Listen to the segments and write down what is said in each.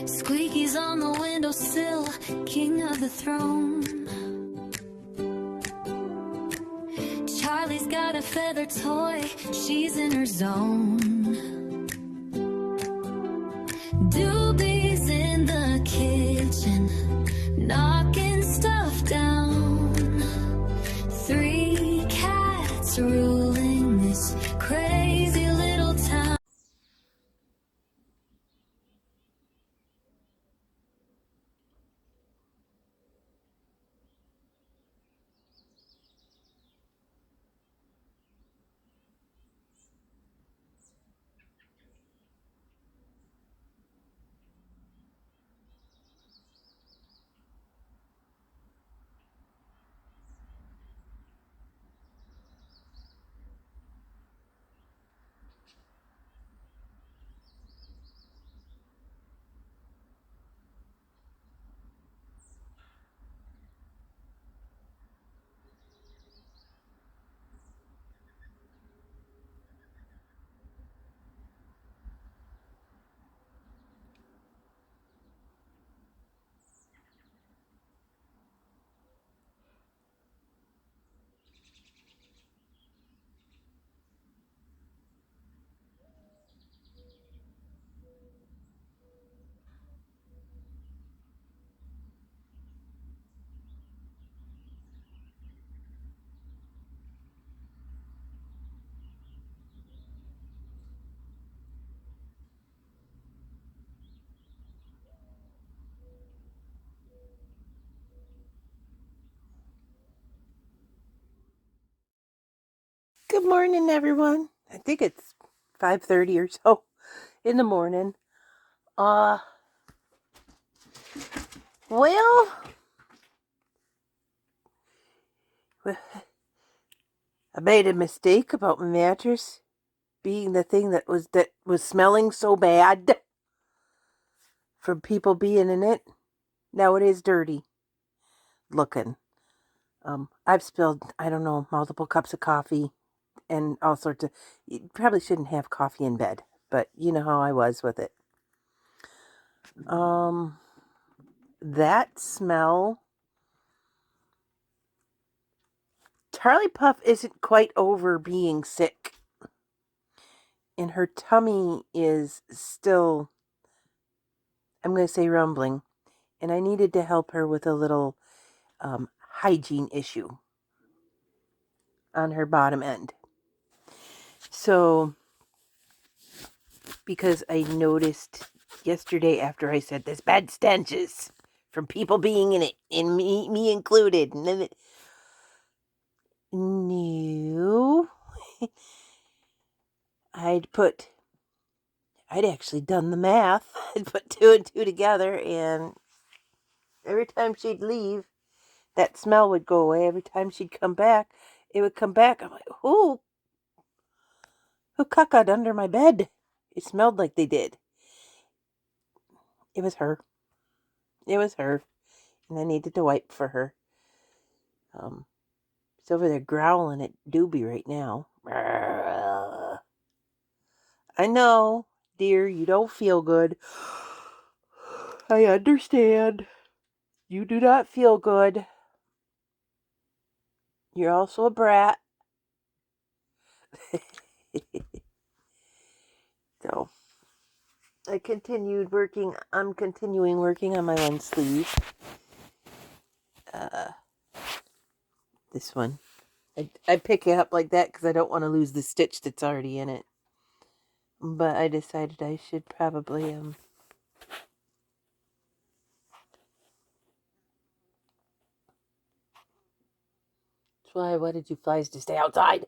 Squeaky's on the windowsill, king of the throne. Charlie's got a feather toy, she's in her zone. Doobie's in the kitchen, knocking stuff down. 3 cats ruling this crazy little town. Good morning, everyone. I think it's 5:30 or so in the morning. Well, I made a mistake about my mattress being the thing that was smelling so bad from people being in it. Now it is dirty looking. I've spilled, I don't know, multiple cups of coffee and all sorts of. You probably shouldn't have coffee in bed, but you know how I was with it. That smell. Charlie Puff isn't quite over being sick. And her tummy is still, I'm going to say, rumbling. And I needed to help her with a little hygiene issue on her bottom end. So, because I noticed yesterday after I said there's bad stenches from people being in it, and me included, and then no, I'd actually done the math. I'd put 2 and 2 together, and every time she'd leave, that smell would go away. Every time she'd come back, it would come back. I'm like, who cacaed under my bed? It smelled like they did. It was her. It was her. And I needed to wipe for her. She's over there growling at Doobie right now. I know, dear, you don't feel good. I understand. You do not feel good. You're also a brat. So, I'm continuing working on my one sleeve. This one. I pick it up like that because I don't want to lose the stitch that's already in it. But I decided I should probably, That's why I wanted you flies to stay outside.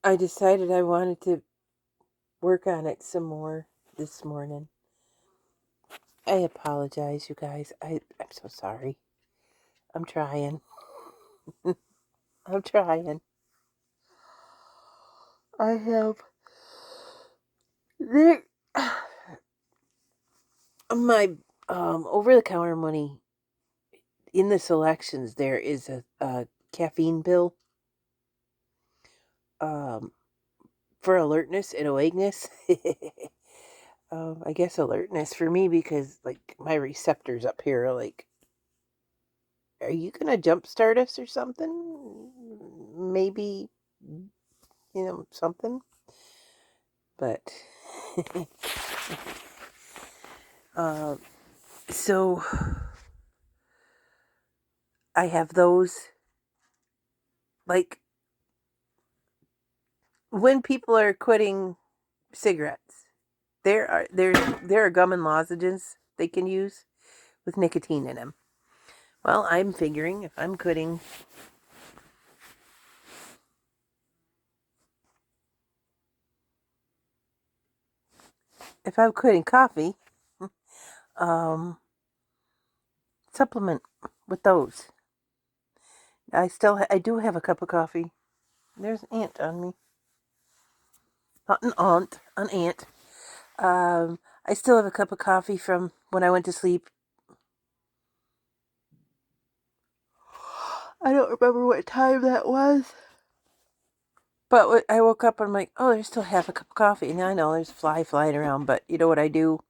I decided I wanted to work on it some more this morning. I apologize, you guys. I'm so sorry. I'm trying. I'm trying. I have there my over the counter money in the selections. There is a caffeine pill for alertness and awakeness. I guess alertness for me because like my receptors up here are like, are you gonna jumpstart us or something? Maybe, something. But uh, so I have those, like, when people are quitting cigarettes, there are gum and lozenges they can use with nicotine in them. Well, I'm figuring if I'm quitting coffee, um, supplement with those. I do have a cup of coffee. There's an ant on me. Not an aunt, an ant. I still have a cup of coffee from when I went to sleep. I don't remember what time that was. But I woke up and I'm like, oh, there's still half a cup of coffee. And I know there's a fly flying around, but you know what I do?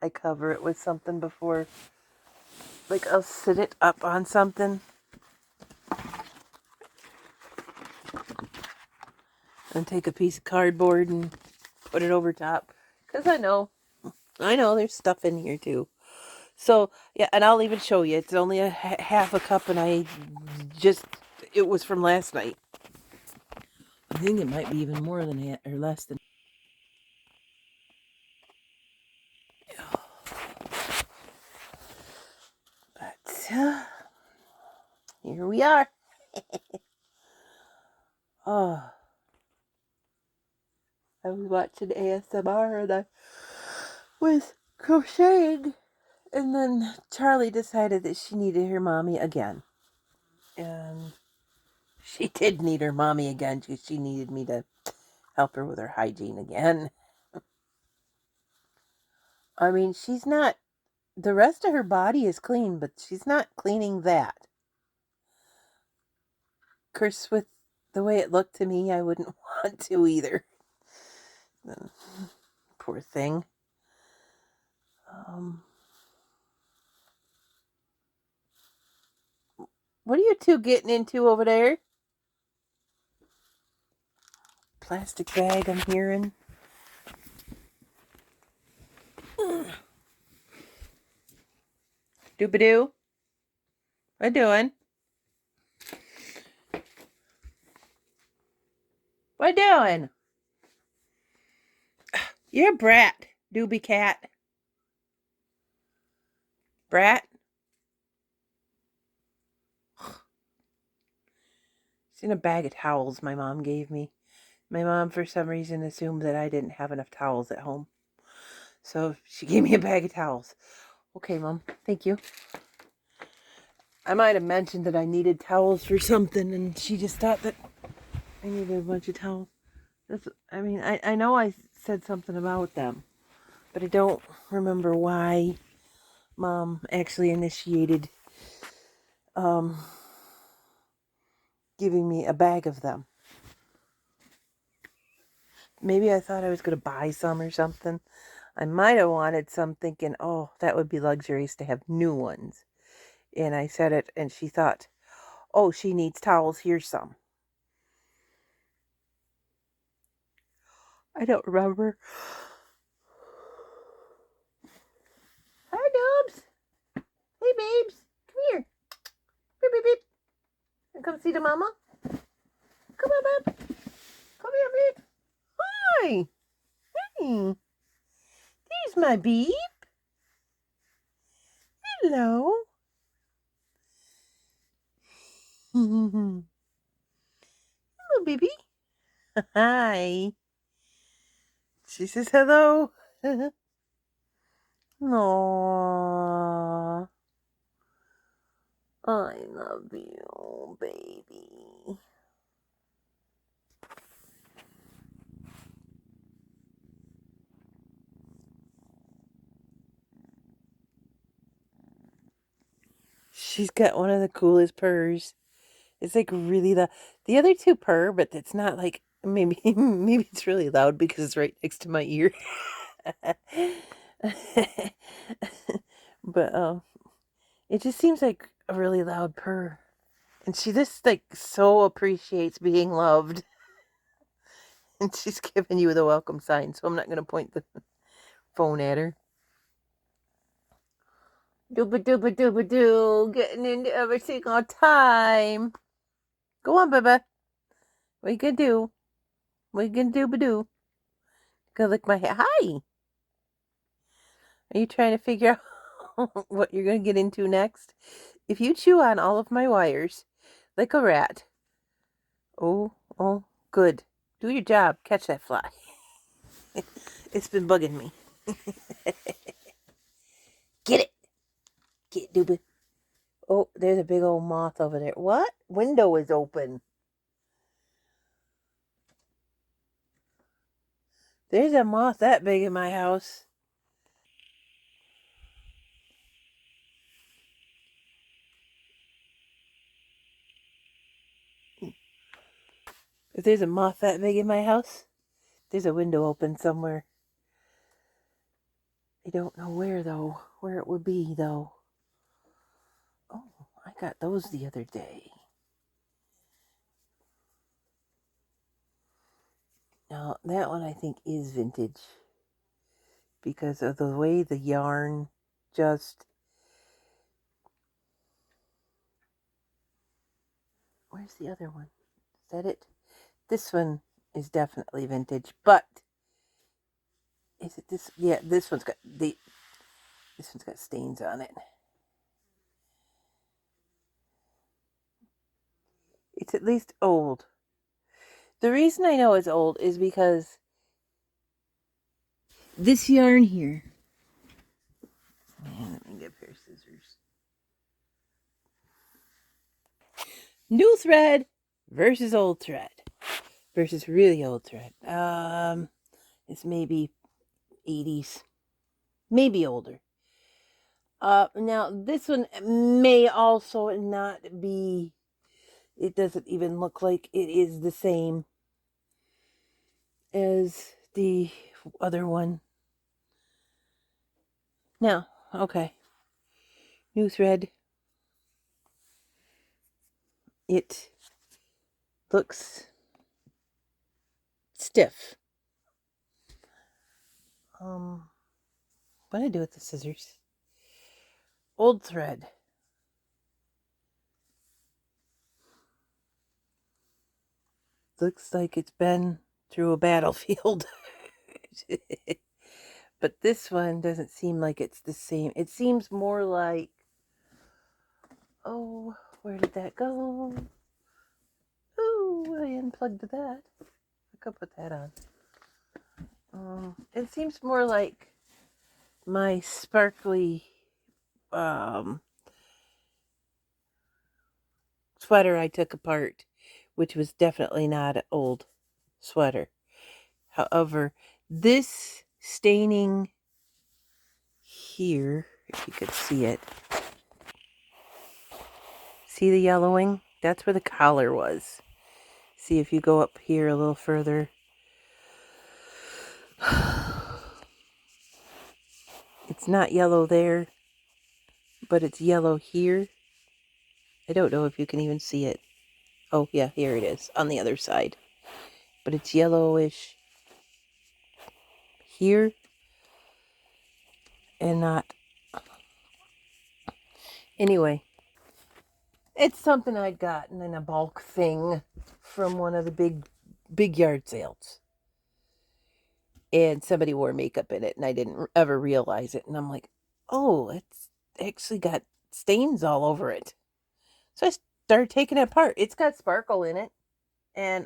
I cover it with something before. Like, I'll sit it up on something and take a piece of cardboard and put it over top. Because I know there's stuff in here too. So, yeah, and I'll even show you. It's only a half a cup, and it was from last night. I think it might be even more than that, or less than. But, here we are. Oh, I was watching ASMR, and I was crocheting, and then Charlie decided that she needed her mommy again. And she did need her mommy again. She needed me to help her with her hygiene again. I mean, she's not, the rest of her body is clean, but she's not cleaning that. Of course, with the way it looked to me, I wouldn't want to either. Poor thing. What are you two getting into over there? Plastic bag, I'm hearing. Doobadoo? What doing? What doing? You're a brat, Doobie cat. Brat? It's in a bag of towels my mom gave me. My mom, for some reason, assumed that I didn't have enough towels at home. So she gave me a bag of towels. Okay, Mom. Thank you. I might have mentioned that I needed towels for something, and she just thought that I needed a bunch of towels. I know I said something about them, but I don't remember why Mom actually initiated giving me a bag of them. Maybe I thought I was going to buy some or something. I might have wanted some thinking, oh, that would be luxurious to have new ones. And I said it, and she thought, oh, she needs towels, here's some. I don't remember. Hi, Dobbs. Hey, babes. Come here. Beep, beep, beep. Come see the mama. Come on, babe. Come here, babe. Hi. Hey. There's my beep. Hello. Hello, baby. Hi. She says hello. Aww. I love you, baby. She's got one of the coolest purrs. It's like really loud. The other two purr, but it's not like maybe maybe it's really loud because it's right next to my ear. But it just seems like a really loud purr. And she just like so appreciates being loved. And she's giving you the welcome sign, so I'm not gonna point the phone at her. Dooba dooba dooba doo, getting into every single time. Go on, Bubba. What you gonna do? What you gonna do, ba-doo? Gonna lick my hair. Hi! Are you trying to figure out what you're gonna get into next? If you chew on all of my wires, like a rat. Oh, good. Do your job. Catch that fly. It's been bugging me. Get it! Get it, Dooba. Oh, there's a big old moth over there. What? Window is open. There's a moth that big in my house. If there's a moth that big in my house, there's a window open somewhere. I don't know where, though. Where it would be, though. Oh, I got those the other day. Now, that one I think is vintage. Because of the way the yarn just... Where's the other one? Is that it? This one is definitely vintage, but... Is it this? Yeah, this one's got stains on it. It's at least old. The reason I know it's old is because this yarn here. Let me get a pair of scissors. New thread versus old thread versus really old thread. It's maybe 80s, maybe older. Now this one may also not be. It doesn't even look like it is the same as the other one. Now, okay. New thread. It looks stiff. What do I do with the scissors? Old thread. Looks like it's been through a battlefield. But this one doesn't seem like it's the same. It seems more like... Oh, where did that go? Oh, I unplugged that. I could put that on. It seems more like my sparkly sweater I took apart, which was definitely not an old sweater. However, this staining here, if you could see it, see the yellowing? That's where the collar was. See if you go up here a little further. It's not yellow there, but it's yellow here. I don't know if you can even see it. Oh, yeah, here it is on the other side. But it's yellowish here and not. Anyway, it's something I'd gotten in a bulk thing from one of the big yard sales. And somebody wore makeup in it, and I didn't ever realize it. And I'm like, oh, it's actually got stains all over it. So I started taking it apart. It's got sparkle in it. And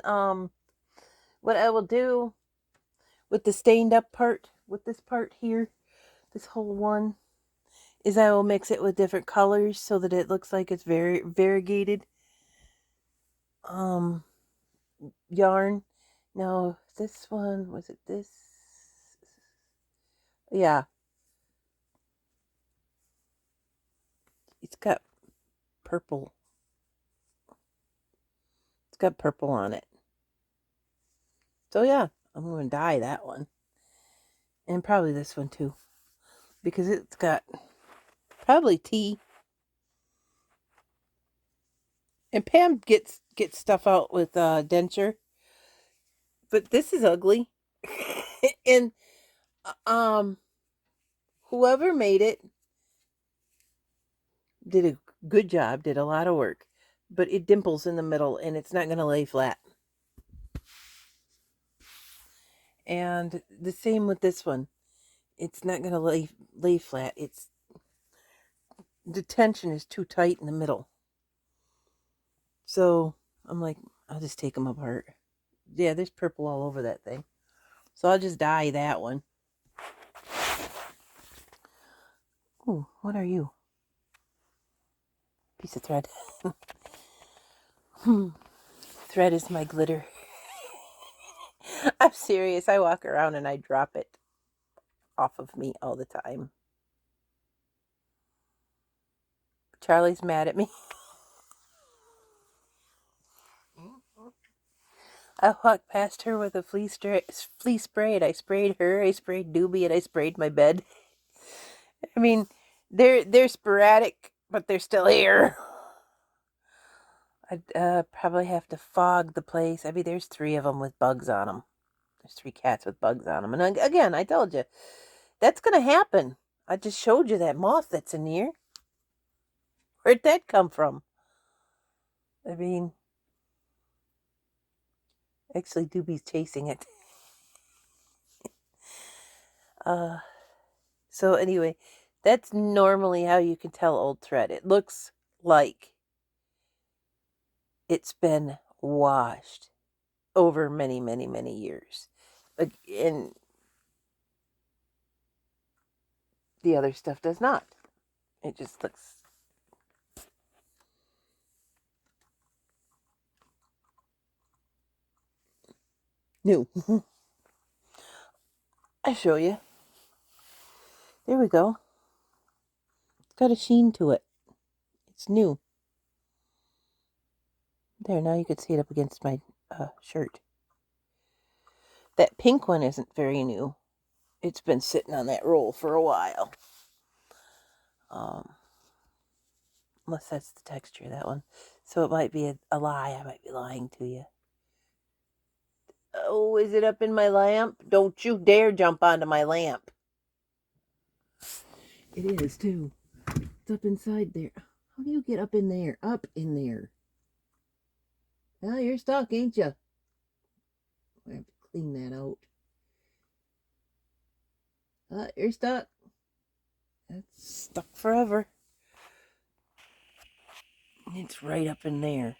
what I will do with the stained up part, with this part here, this whole one, is I will mix it with different colors so that it looks like it's very variegated yarn. Now, this one, was it this? Yeah. It's got purple. got purple on it. So yeah, I'm going to dye that one. And probably this one too. Because it's got probably tea. And Pam gets stuff out with denture. But this is ugly. And whoever made it did a good job, did a lot of work. But it dimples in the middle and it's not going to lay flat. And the same with this one. It's not going to lay flat. The tension is too tight in the middle. So I'm like, I'll just take them apart. Yeah, there's purple all over that thing. So I'll just dye that one. Ooh, what are you? Piece of thread. Thread is my glitter. I'm serious. I walk around and I drop it off of me all the time. Charlie's mad at me. I walked past her with a flea spray and I sprayed her, I sprayed Doobie, and I sprayed my bed. I mean, they're sporadic, but they're still here. I'd probably have to fog the place. I mean, there's 3 of them with bugs on them. There's 3 cats with bugs on them. And again, I told you, that's going to happen. I just showed you that moth that's in here. Where'd that come from? I mean, actually, Doobie's chasing it. So anyway, that's normally how you can tell old thread. It looks like it's been washed over many, many, many years. And the other stuff does not. It just looks new. I show you. There we go. It's got a sheen to it. It's new. There, now you can see it up against my shirt. That pink one isn't very new. It's been sitting on that roll for a while. Unless that's the texture of that one. So it might be a lie. I might be lying to you. Oh, is it up in my lamp? Don't you dare jump onto my lamp. It is, too. It's up inside there. How do you get up in there? Up in there. Well, you're stuck, ain't you? I have to clean that out. You're stuck. That's stuck forever. It's right up in there.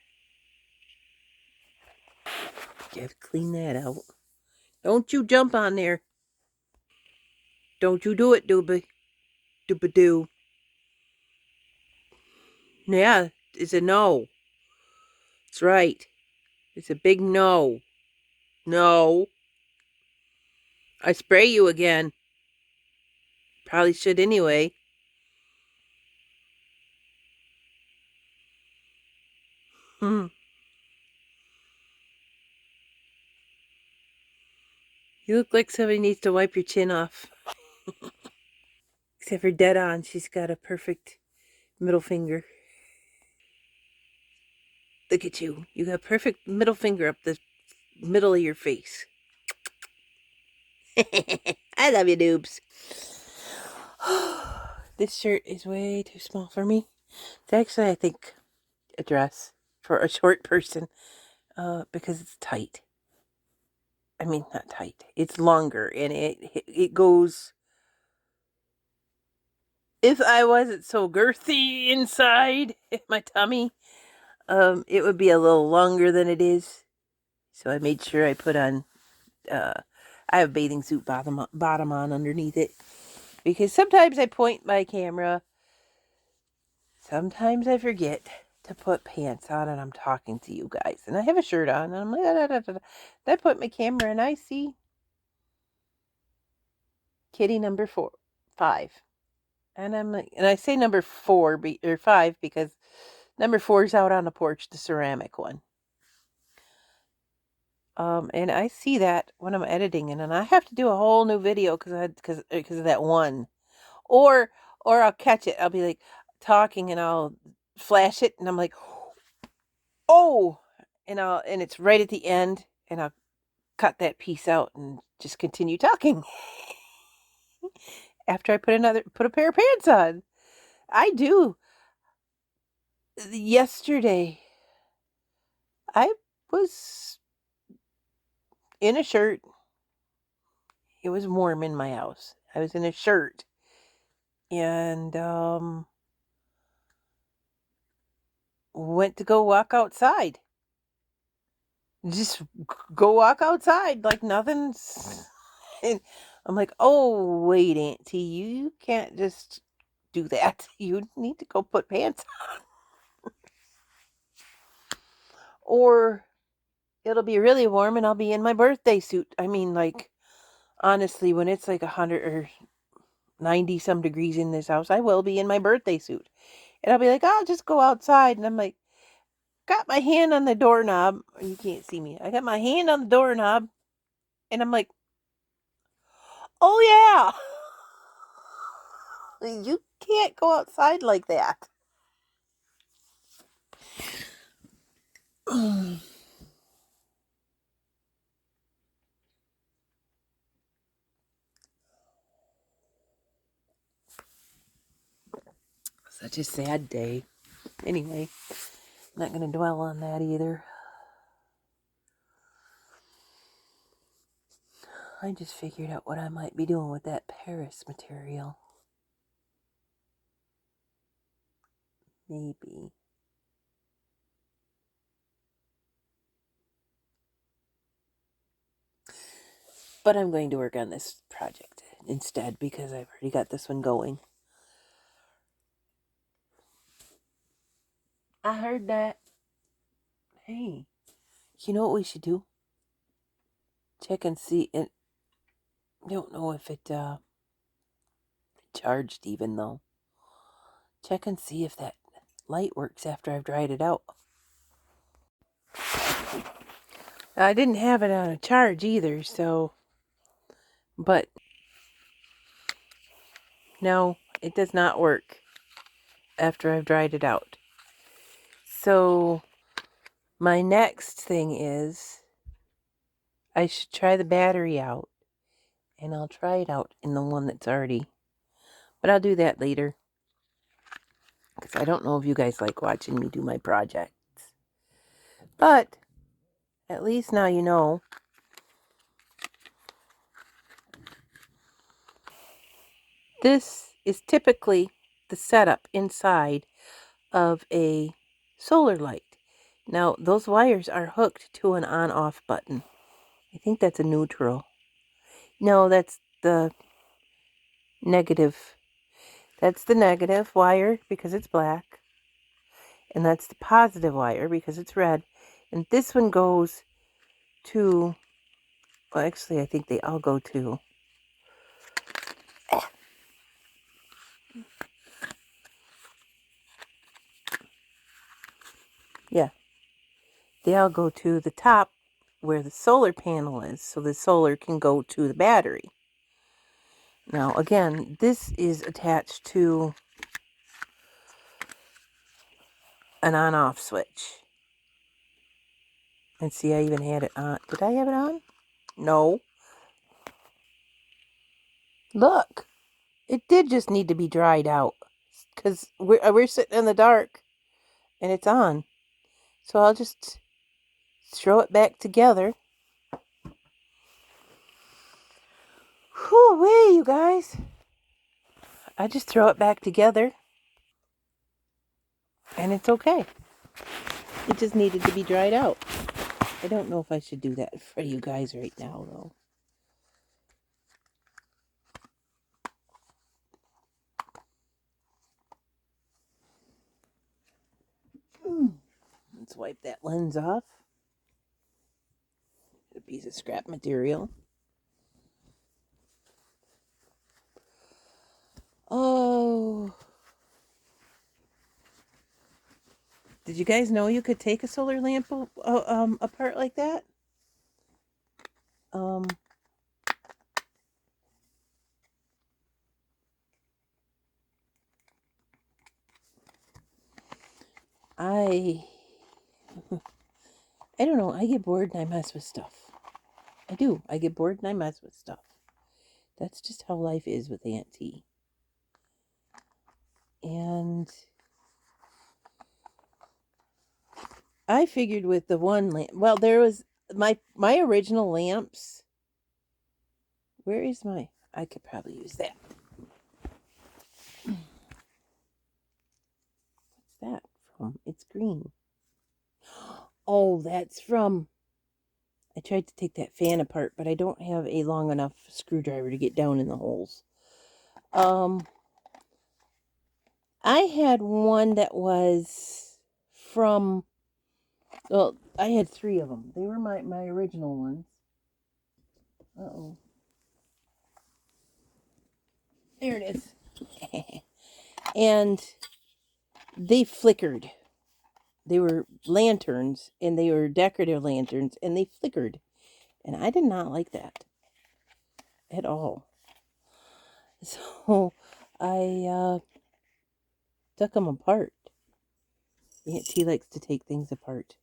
You have to clean that out. Don't you jump on there. Don't you do it, Doobie. Doobie-doo. Yeah, it's a no. That's right. It's a big no. No. I spray you again. Probably should anyway. You look like somebody needs to wipe your chin off. Except for dead on, she's got a perfect middle finger. Look at you. You got a perfect middle finger up the middle of your face. I love you, noobs. This shirt is way too small for me. It's actually, I think, a dress for a short person because it's tight. I mean, not tight. It's longer and it goes. If I wasn't so girthy inside my tummy, it would be a little longer than it is. So I made sure I put on. I have a bathing suit bottom on underneath it because sometimes I point my camera. Sometimes I forget to put pants on and I'm talking to you guys. And I have a shirt on and I'm like, da, da, da, da. I put my camera and I see kitty number 5. And I'm like, and I say number 4 or 5 because number 4 is out on the porch, the ceramic one. And I see that when I'm editing, and then I have to do a whole new video because of that one. Or I'll catch it. I'll be like talking and I'll flash it and I'm like, "Oh!" and it's right at the end and I'll cut that piece out and just continue talking after I put a pair of pants on. I do. Yesterday I was in a shirt. It was warm in my house. I was in a shirt and went to go walk outside. Just go walk outside like nothing's. And I'm like, oh, wait, Auntie, you can't just do that. You need to go put pants on. Or it'll be really warm and I'll be in my birthday suit. I mean, like, honestly, when it's like 100 or 90 some degrees in this house, I will be in my birthday suit. And I'll be like, I'll just go outside. And I'm like, got my hand on the doorknob. You can't see me. I got my hand on the doorknob. And I'm like, oh, yeah. You can't go outside like that. Such a sad day. Anyway, I'm not going to dwell on that either. I just figured out what I might be doing with that Paris material. Maybe. But I'm going to work on this project instead because I've already got this one going. I heard that. Hey, you know what we should do? Check and see. And don't know if it charged even though. Check and see if that light works after I've dried it out. I didn't have it on a charge either, so. But no, it does not work after I've dried it out. So my next thing is I should try the battery out. And I'll try it out in the one that's already. But I'll do that later. Because I don't know if you guys like watching me do my projects. But at least now you know. This is typically the setup inside of a solar light. Now, those wires are hooked to an on-off button. I think that's a neutral. No, that's the negative. That's the negative wire because it's black. And that's the positive wire because it's red. And this one goes to, well, actually, I think they all go to, yeah, they all go to the top where the solar panel is, so the solar can go to the battery. Now, again, this is attached to an on-off switch. And see, I even had it on. Did I have it on? No. Look, it did just need to be dried out because we're sitting in the dark and it's on. So I'll just throw it back together. Whew-wee, you guys. I just throw it back together and it's okay. It just needed to be dried out. I don't know if I should do that for you guys right now, though. Let's wipe that lens off. A piece of scrap material. Oh. Did you guys know you could take a solar lamp apart like that? I don't know. I get bored and I mess with stuff. I do. I get bored and I mess with stuff. That's just how life is with Aunt T. And I figured with the one lamp, well, there was my original lamps. Where is my, I could probably use that. What's that from? It's green. Oh, that's from, I tried to take that fan apart, but I don't have a long enough screwdriver to get down in the holes. I had one that was from, well, I had 3 of them. They were my original ones. Uh-oh. There it is. And they flickered. They were lanterns, and they were decorative lanterns, and they flickered. And I did not like that at all. So I took them apart. Aunt T likes to take things apart.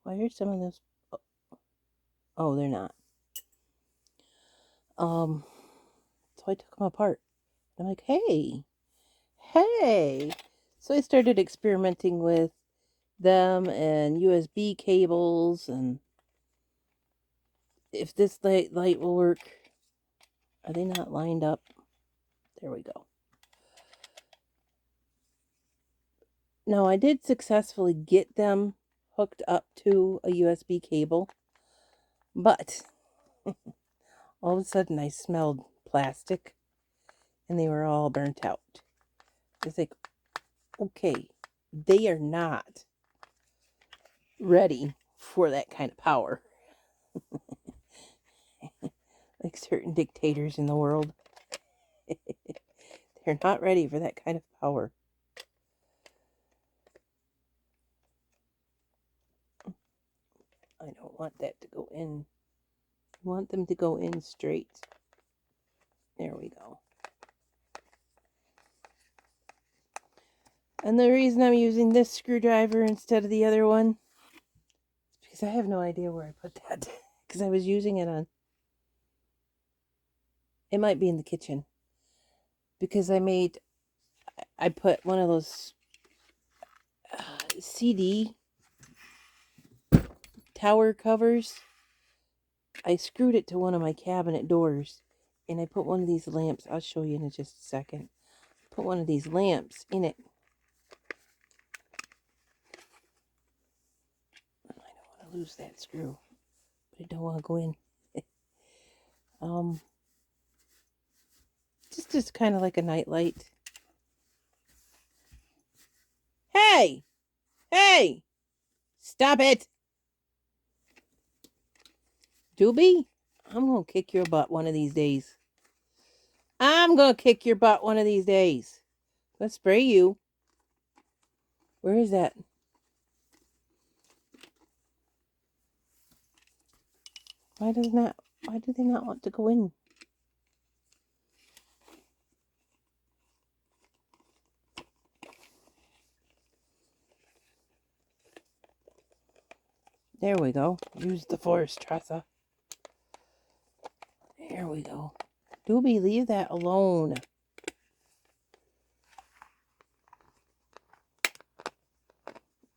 Why are some of those? Oh, they're not. So I took them apart. I'm like, hey. So I started experimenting with them and USB cables, and if this light will work. Are they not lined up? There we go. Now, I did successfully get them hooked up to a USB cable, but all of a sudden I smelled plastic and they were all burnt out. It's like, okay, they are not ready for that kind of power. Like certain dictators in the world. They're not ready for that kind of power. I don't want that to go in. I want them to go in straight. There we go. And the reason I'm using this screwdriver instead of the other one is because I have no idea where I put that. Because I was using it on... It might be in the kitchen. Because I put one of those CD tower covers. I screwed it to one of my cabinet doors. And I put one of these lamps. I'll show you in just a second. Put one of these lamps in it. I don't want to lose that screw. But I don't want to go in. Just kind of like a night light. Hey! Hey! Stop it! Doobie, I'm going to kick your butt one of these days. I'm going to kick your butt one of these days. Let's spray you. Where is that? Why do they not want to go in? There we go. Use the force, Tressa. There we go. Doobie, leave that alone.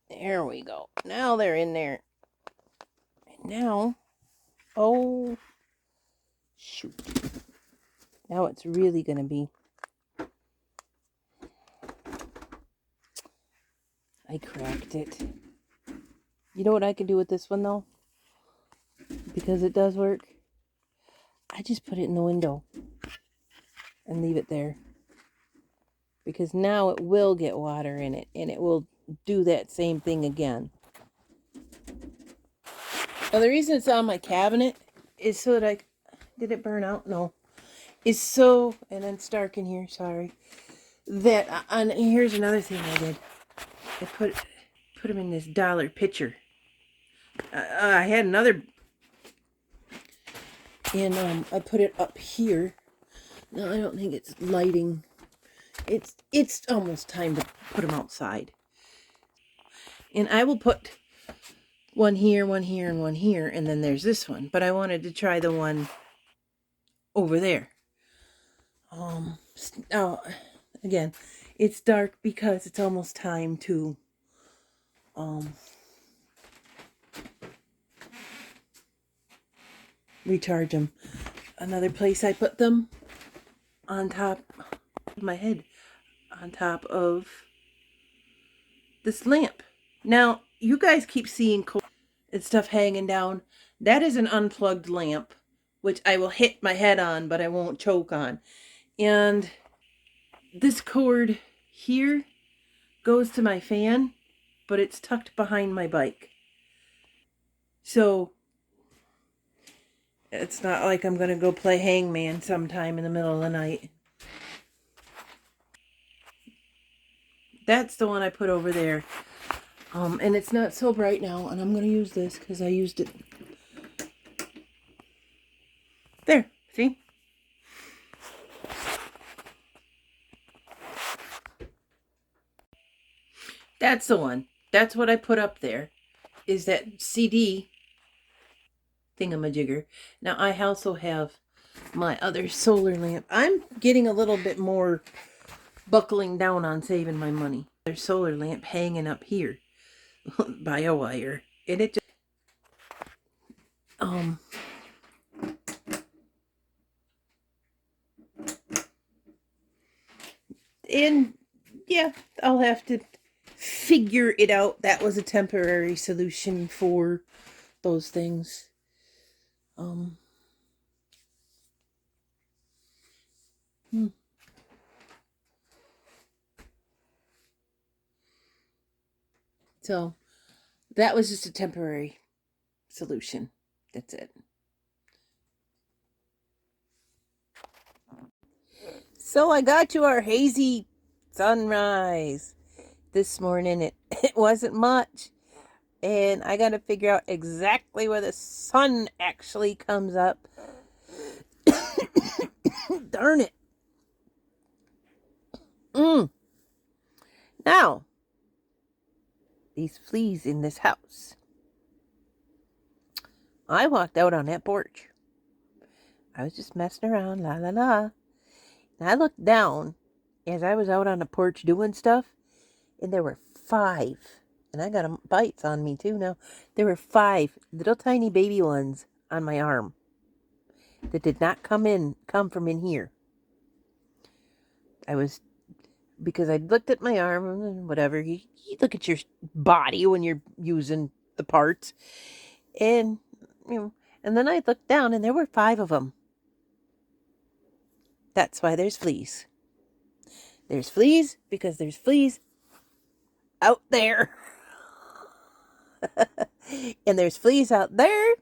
There we go. Now they're in there. And now, oh, shoot. Now it's really going to be. I cracked it. You know what I can do with this one, though? Because it does work. I just put it in the window and leave it there. Because now it will get water in it, and it will do that same thing again. Now, the reason it's on my cabinet is so that did it burn out? No. Is so, and then it's dark in here, sorry. That, and here's another thing I did. I put them in this dollar pitcher. I had another, and I put it up here. No, I don't think it's lighting. It's almost time to put them outside. And I will put one here, and one here, and then there's this one. But I wanted to try the one over there. Oh, again, it's dark because it's almost time to recharge them. Another place I put them on top of my head, on top of this lamp. Now, you guys keep seeing cord and stuff hanging down. That is an unplugged lamp, which I will hit my head on, but I won't choke on. And this cord here goes to my fan, but it's tucked behind my bike. So it's not like I'm going to go play hangman sometime in the middle of the night. That's the one I put over there. And it's not so bright now, and I'm going to use this because I used it. There, see? That's the one. That's what I put up there, is that CD thingamajigger. Now, I also have my other solar lamp. I'm getting a little bit more buckling down on saving my money. There's solar lamp hanging up here by a wire. And it just, and yeah, I'll have to figure it out. That was a temporary solution for those things. So that was just a temporary solution. That's it. So I got to our hazy sunrise this morning. It wasn't much. And I got to figure out exactly where the sun actually comes up. Darn it. Now, these fleas in this house. I walked out on that porch. I was just messing around, la la la. And I looked down as I was out on the porch doing stuff, and there were 5. And I got bites on me too now. There were 5 little tiny baby ones on my arm that did not come from in here. Because I looked at my arm and whatever. You look at your body when you're using the parts. And, and then I looked down and there were 5 of them. That's why there's fleas. There's fleas because there's fleas out there. And there's fleas out there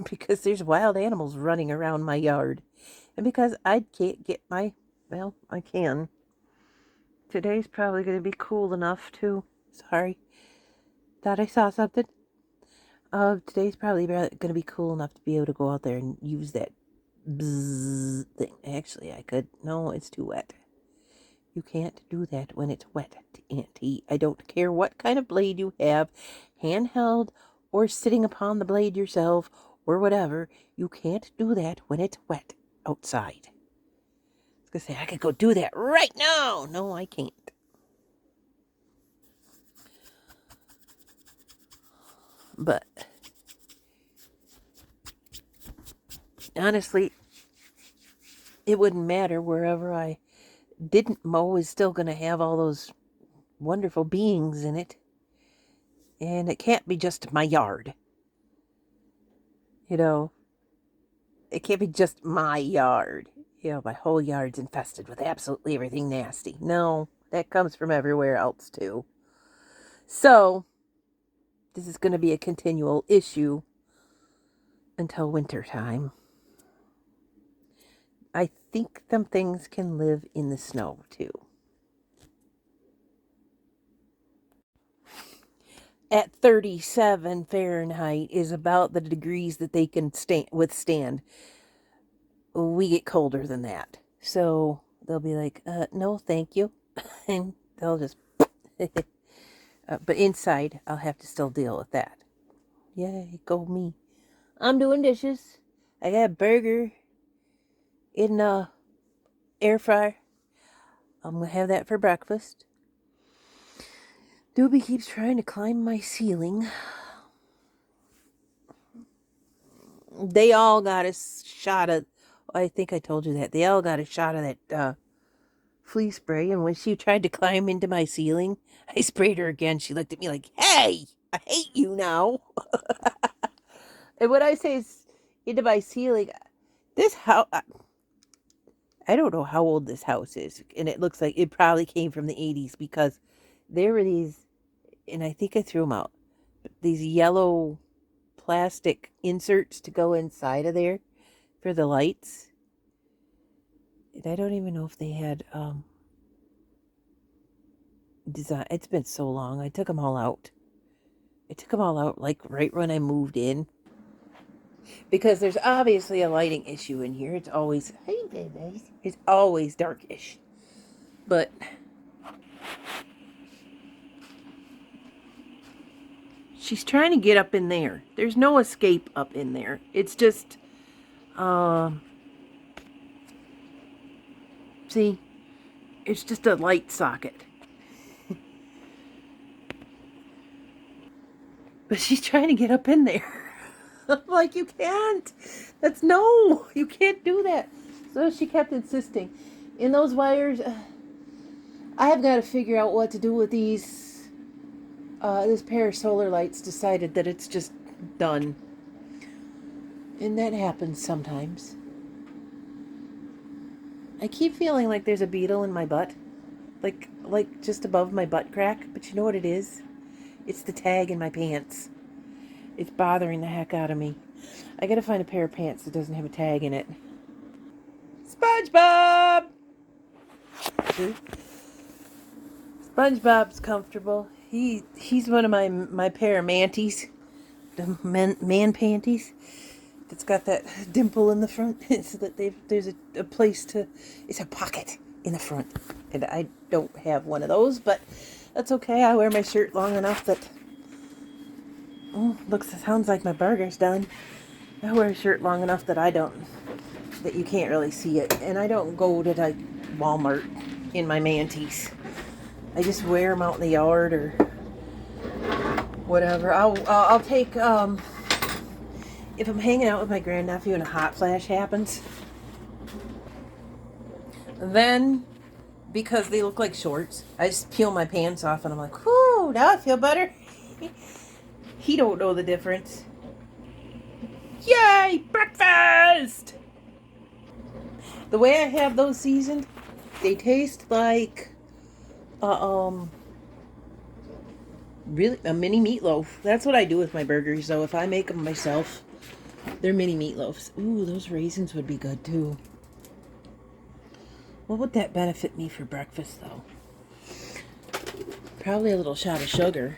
because there's wild animals running around my yard. And because I can't get I can. Today's probably going to be cool enough to, sorry, thought I saw something. Today's probably going to be cool enough to be able to go out there and use that bzzz thing. Actually, I could. No, it's too wet. You can't do that when it's wet, Auntie. I don't care what kind of blade you have, handheld or sitting upon the blade yourself or whatever. You can't do that when it's wet outside. I was going to say, I could go do that right now. No, I can't. But honestly, it wouldn't matter. Wherever I didn't mow is still going to have all those wonderful beings in it. And it can't be just my yard. It can't be just my yard. My whole yard's infested with absolutely everything nasty. No, that comes from everywhere else too. So, this is going to be a continual issue until winter time. I think them things can live in the snow too. at 37 Fahrenheit is about the degrees that they can withstand. We get colder than that. So they'll be like, no, thank you. And they'll just, but inside, I'll have to still deal with that. Yay, go me. I'm doing dishes. I got a burger in the air fryer. I'm going to have that for breakfast. Doobie keeps trying to climb my ceiling. They all got a shot of, I think I told you that. They all got a shot of that flea spray. And when she tried to climb into my ceiling, I sprayed her again. She looked at me like, hey, I hate you now. And when I say into my ceiling, this house, I don't know how old this house is. And it looks like it probably came from the 80s because there were these, and I think I threw them out, these yellow plastic inserts to go inside of there for the lights. And I don't even know if they had design. It's been so long. I took them all out. I took them all out like right when I moved in. Because there's obviously a lighting issue in here. It's always, hey babies, it's always darkish. But she's trying to get up in there. There's no escape up in there. It's just, see, it's just a light socket. But she's trying to get up in there. I'm like, you can't. You can't do that. So she kept insisting. In those wires, I have got to figure out what to do with these. This pair of solar lights decided that it's just done. And that happens sometimes. I keep feeling like there's a beetle in my butt. Like just above my butt crack. But you know what it is? It's the tag in my pants. It's bothering the heck out of me. I gotta find a pair of pants that doesn't have a tag in it. SpongeBob! See? SpongeBob's comfortable. He's one of my pair of manties. The man panties. That's got that dimple in the front. So that there's a place to... It's a pocket in the front. And I don't have one of those, but that's okay. I wear my shirt long enough that... Oh, sounds like my burger's done. I wear a shirt long enough that that you can't really see it. And I don't go to like Walmart in my manties. I just wear them out in the yard or whatever. I'll take, if I'm hanging out with my grandnephew and a hot flash happens, then, because they look like shorts, I just peel my pants off and I'm like, whoo, now I feel better. He don't know the difference. Yay, breakfast! The way I have those seasoned, they taste like really a mini meatloaf. That's what I do with my burgers, though. If I make them myself, they're mini meatloafs. Ooh, those raisins would be good too. What would that benefit me for breakfast, though? Probably a little shot of sugar.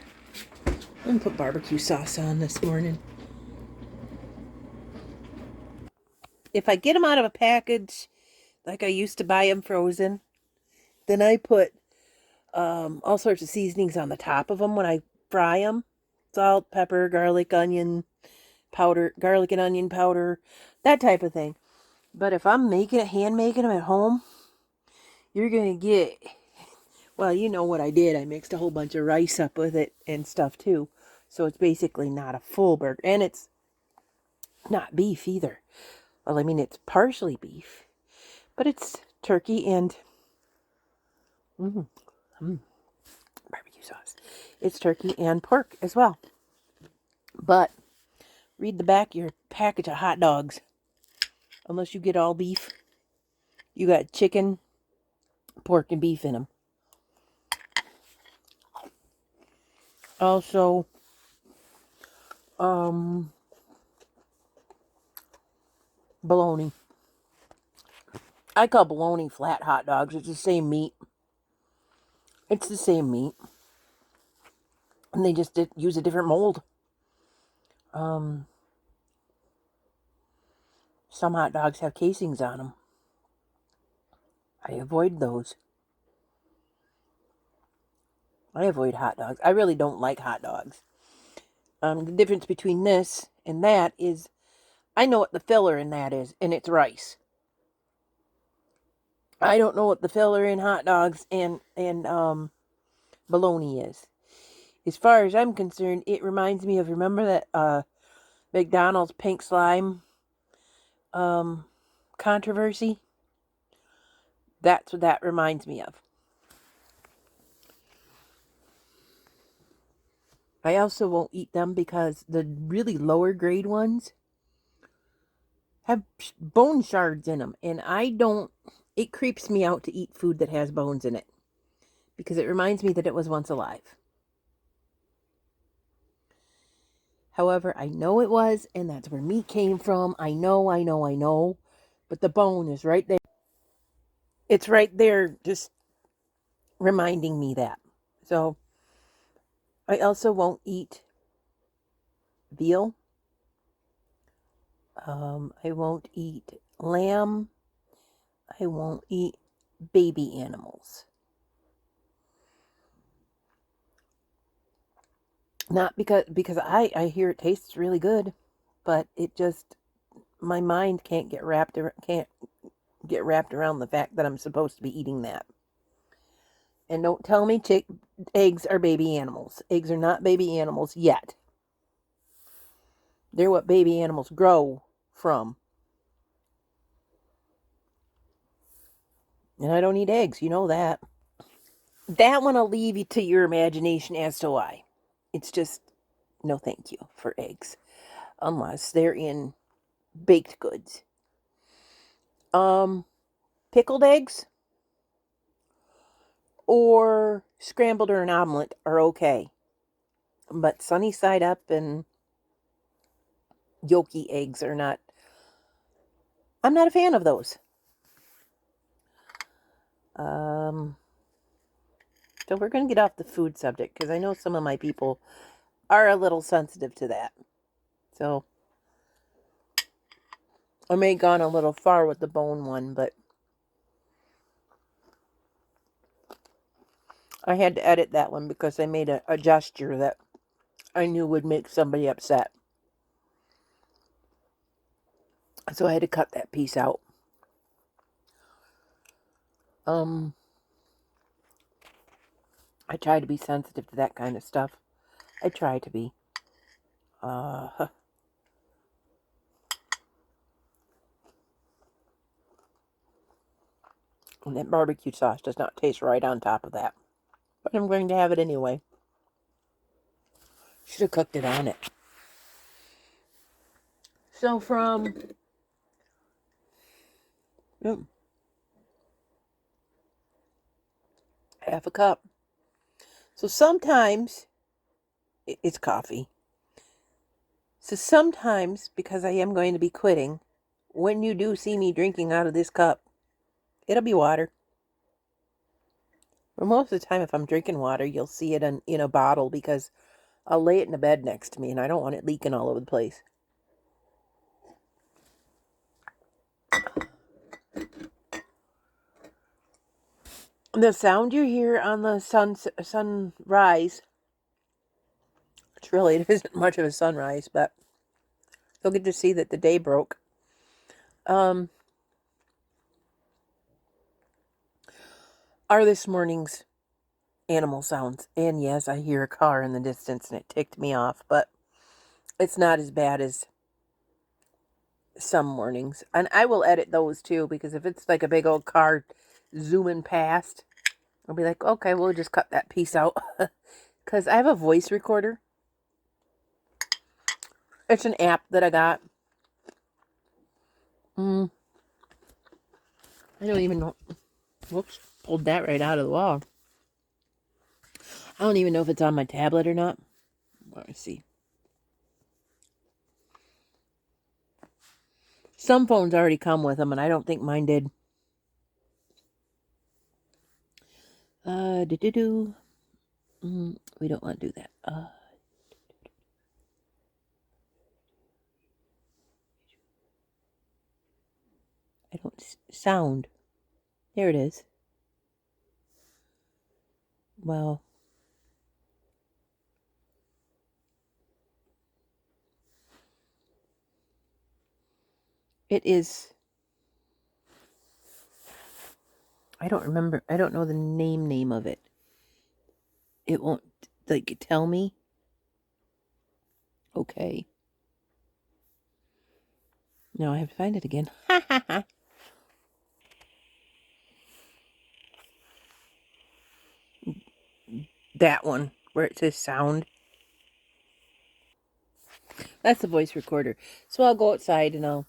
I'm gonna put barbecue sauce on this morning. If I get them out of a package, like I used to buy them frozen, then I put all sorts of seasonings on the top of them when I fry them. Salt, pepper, garlic, onion powder, garlic and onion powder, that type of thing. But if I'm hand making them at home, you're going to get, well, you know what I did. I mixed a whole bunch of rice up with it and stuff too. So it's basically not a full burger. And it's not beef either. Well, I mean, it's partially beef, but it's turkey and barbecue sauce. It's turkey and pork as well. But read the back of your package of hot dogs. Unless you get all beef, you got chicken, pork, and beef in them. Also, bologna. I call bologna flat hot dogs. It's the same meat. It's the same meat. And they just use a different mold. Some hot dogs have casings on them. I avoid those. I avoid hot dogs. I really don't like hot dogs. The difference between this and that is I know what the filler in that is, and it's rice. I don't know what the filler in hot dogs and bologna is. As far as I'm concerned, it reminds me of, remember that McDonald's pink slime controversy? That's what that reminds me of. I also won't eat them because the really lower grade ones have bone shards in them. And it creeps me out to eat food that has bones in it. Because it reminds me that it was once alive. However, I know it was, and that's where meat came from. I know. But the bone is right there. It's right there just reminding me that. So, I also won't eat veal. I won't eat lamb. I won't eat baby animals. Not because I hear it tastes really good, but it just, my mind can't get wrapped around the fact that I'm supposed to be eating that. And don't tell me eggs are baby animals. Eggs are not baby animals yet. They're what baby animals grow from. And I don't eat eggs, you know that. That one I'll leave you to your imagination as to why. It's just no thank you for eggs. Unless they're in baked goods. Pickled eggs or scrambled or an omelet are okay. But sunny side up and yolky eggs are not. I'm not a fan of those. So we're going to get off the food subject because I know some of my people are a little sensitive to that. So I may have gone a little far with the bone one, but I had to edit that one because I made a gesture that I knew would make somebody upset. So I had to cut that piece out. I try to be sensitive to that kind of stuff. I try to be. And that barbecue sauce does not taste right on top of that. But I'm going to have it anyway. Should have cooked it on it. So from half a cup. So sometimes it's coffee. So sometimes, because I am going to be quitting, when you do see me drinking out of this cup, it'll be water. But most of the time, if I'm drinking water, you'll see it in a bottle because I'll lay it in the bed next to me and I don't want it leaking all over the place. The sound you hear on the sunrise, which really isn't much of a sunrise, but you'll get to see that the day broke. Are this morning's animal sounds. And yes, I hear a car in the distance and it ticked me off, but it's not as bad as some mornings. And I will edit those too, because if it's like a big old car zooming past, I'll be like, okay, we'll just cut that piece out. Because I have a voice recorder. It's an app that I got. I don't even know. Whoops, pulled that right out of the wall. I don't even know if it's on my tablet or not. Let's see. Some phones already come with them, and I don't think mine did. We don't want to do that. I don't sound. There it is. Well, it is. I don't remember. I don't know the name of it. It won't tell me. Okay. Now I have to find it again. That one where it says sound. That's the voice recorder. So I'll go outside and I'll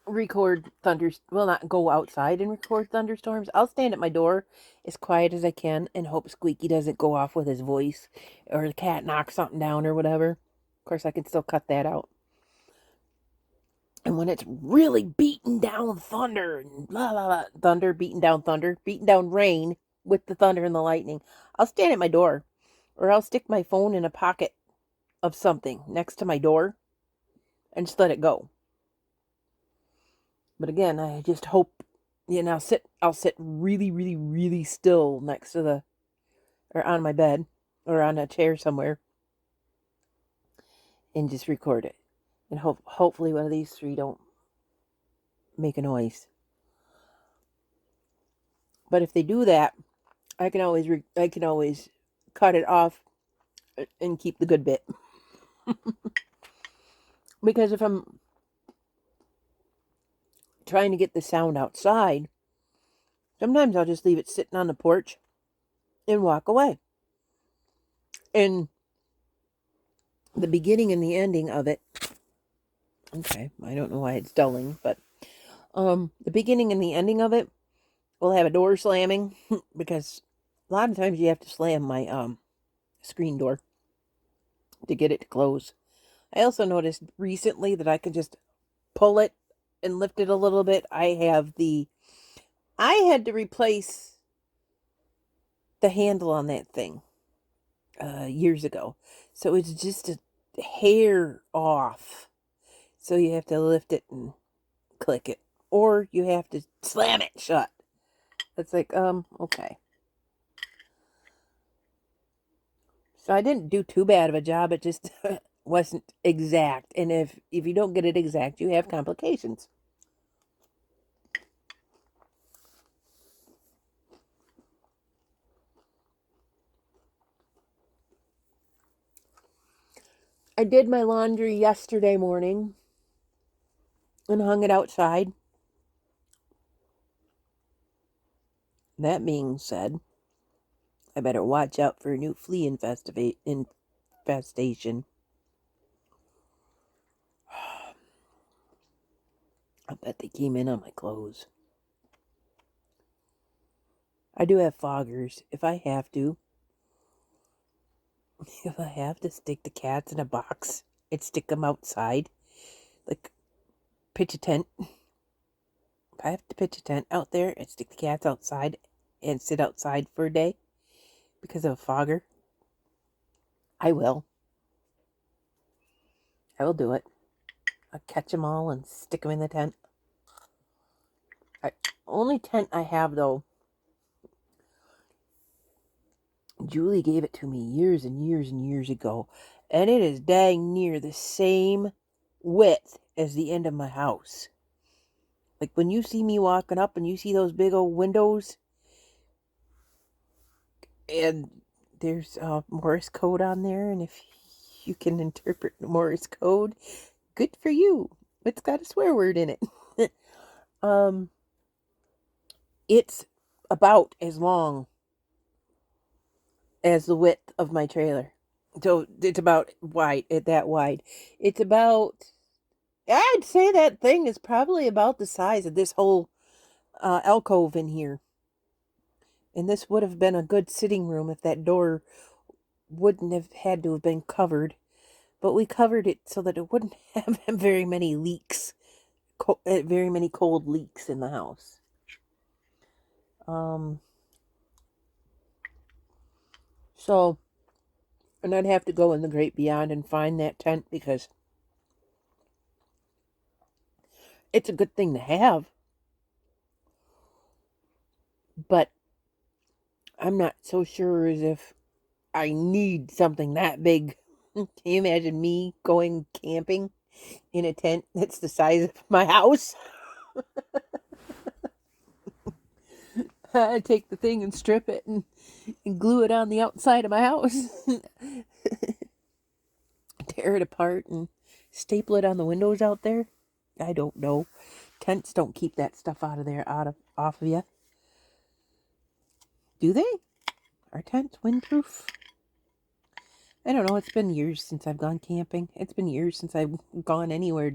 record not go outside and record thunderstorms. I'll stand at my door as quiet as I can and hope Squeaky doesn't go off with his voice or the cat knocks something down or whatever. Of course, I can still cut that out. And when it's really beating down thunder and beating down rain with the thunder and the lightning, I'll stand at my door or I'll stick my phone in a pocket of something next to my door and just let it go. But again, I just hope, I'll sit really, really, really still next to or on my bed or on a chair somewhere and just record it. And hopefully one of these three don't make a noise. But if they do that, I can always cut it off and keep the good bit. Because if I'm trying to get the sound outside, sometimes I'll just leave it sitting on the porch and walk away. And the beginning and the ending of it, okay, I don't know why it's dulling, but the beginning and the ending of it will have a door slamming because a lot of times you have to slam my screen door to get it to close. I also noticed recently that I can just pull it and lift it a little bit. I had to replace the handle on that thing years ago. So it's just a hair off. So you have to lift it and click it. Or you have to slam it shut. It's like, okay. So I didn't do too bad of a job. It just wasn't exact. And if you don't get it exact, you have complications. I did my laundry yesterday morning and hung it outside. That being said, I better watch out for a new flea infestation. I bet they came in on my clothes. I do have foggers if I have to. If I have to stick the cats in a box and stick them outside, like pitch a tent. If I have to pitch a tent out there and stick the cats outside and sit outside for a day because of a fogger, I will. I will do it. I'll catch them all and stick them in the tent. Only tent I have, though, Julie gave it to me years and years and years ago, and it is dang near the same width as the end of my house. Like when you see me walking up and you see those big old windows, and there's Morse code on there, and if you can interpret Morse code, good for you. It's got a swear word in it. It's about as long as the width of my trailer. So it's about that wide. It's about, I'd say that thing is probably about the size of this whole alcove in here. And this would have been a good sitting room if that door wouldn't have had to have been covered. But we covered it so that it wouldn't have very many leaks, very many cold leaks in the house. So And I'd have to go in the Great Beyond and find that tent because it's a good thing to have. But I'm not so sure as if I need something that big. Can you imagine me going camping in a tent that's the size of my house? I'd take the thing and strip it and glue it on the outside of my house. Tear it apart and staple it on the windows out there. I don't know. Tents don't keep that stuff out of there, off of you. Do they? Are tents windproof? I don't know. It's been years since I've gone camping. It's been years since I've gone anywhere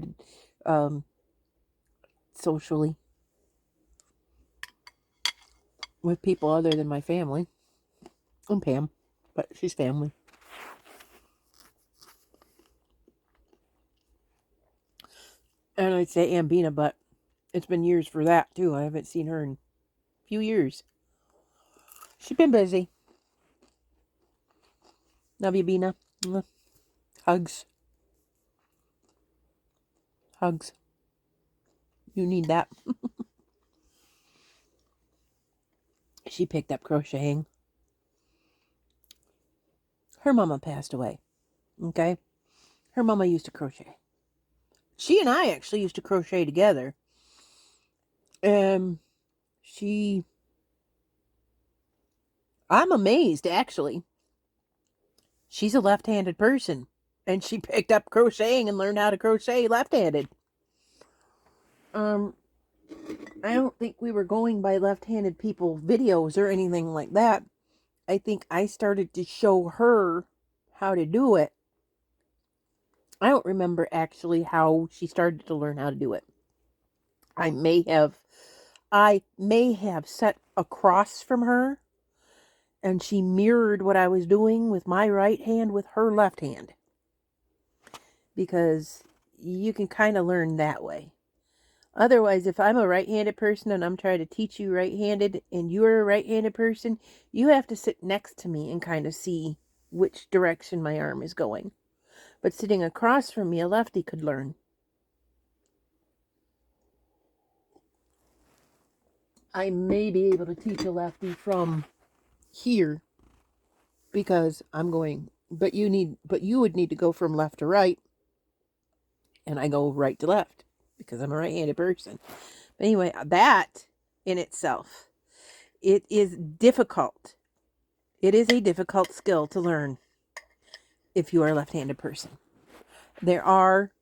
socially with people other than my family. And Pam, but she's family. And I'd say Ambina, but it's been years for that too. I haven't seen her in a few years. She's been busy. Love you, Bina. Hugs. Hugs. You need that. She picked up crocheting. Her mama passed away. Okay? Her mama used to crochet. She and I actually used to crochet together. I'm amazed, actually. She's a left-handed person. And she picked up crocheting and learned how to crochet left-handed. I don't think we were going by left-handed people videos or anything like that. I think I started to show her how to do it. I don't remember actually how she started to learn how to do it. I may have sat across from her and she mirrored what I was doing with my right hand with her left hand. Because you can kind of learn that way. Otherwise, if I'm a right-handed person and I'm trying to teach you right-handed and you're a right-handed person, you have to sit next to me and kind of see which direction my arm is going. But sitting across from me, a lefty could learn. I may be able to teach a lefty from here because I'm going, but you would need to go from left to right, and I go right to left because I'm a right-handed person. But anyway, that in itself, it is difficult. It is a difficult skill to learn if you are a left-handed person. There are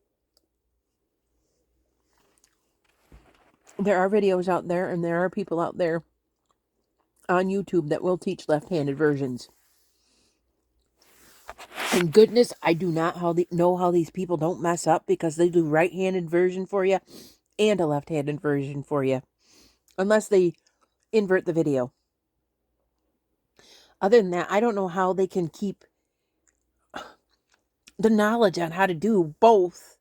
videos out there and there are people out there on YouTube that will teach left-handed versions. And goodness, I do not know how these people don't mess up because they do right-handed version for you and a left-handed version for you. Unless they invert the video. Other than that, I don't know how they can keep the knowledge on how to do both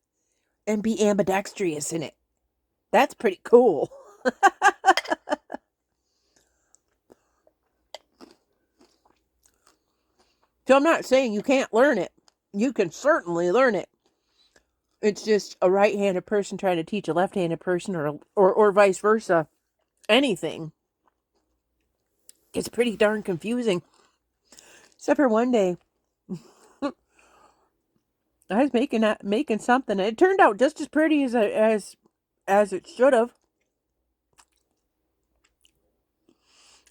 and be ambidextrous in it. That's pretty cool. So I'm not saying you can't learn it. You can certainly learn it. It's just a right-handed person trying to teach a left-handed person or vice versa. Anything. It's pretty darn confusing. Except for one day, I was making something. And it turned out just as pretty as it should have.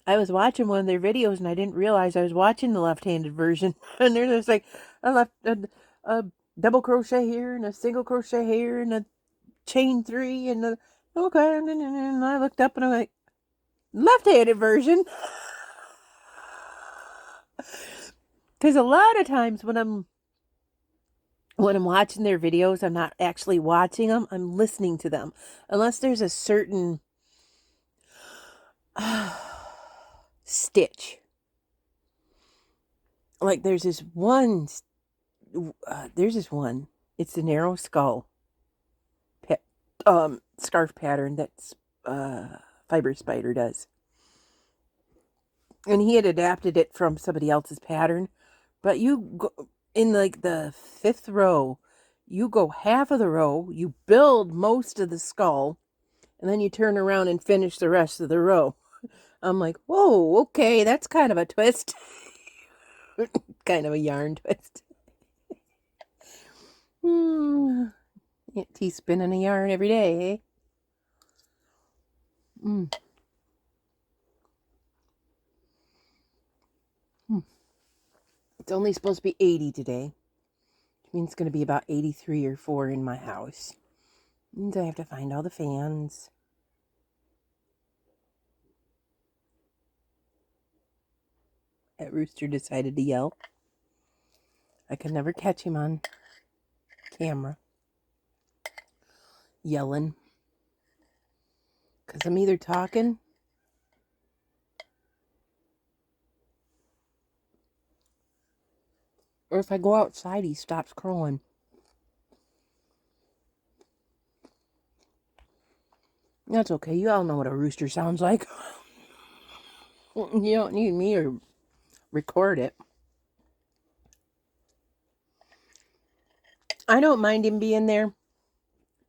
I was watching one of their videos and I didn't realize I was watching the left-handed version. And there's just like a double crochet here and a single crochet here and a chain 3 and okay. And I looked up and I'm like, left-handed version. Because a lot of times when I'm watching their videos, I'm not actually watching them. I'm listening to them. Unless there's a certain stitch. Like there's this one. It's the narrow skull scarf pattern that's Fiber Spider does. And he had adapted it from somebody else's pattern. But you go in like the 5th row, you go half of the row, you build most of the skull, and then you turn around and finish the rest of the row. I'm like, whoa, okay, that's kind of a twist. Kind of a yarn twist. Tea spinning a yarn every day, eh? It's only supposed to be 80 today. Which means it's going to be about 83 or 4 in my house. Means I have to find all the fans. That rooster decided to yell. I could never catch him on camera yelling. Because I'm either talking or if I go outside, he stops crowing. That's okay. You all know what a rooster sounds like. You don't need me to record it. I don't mind him being there.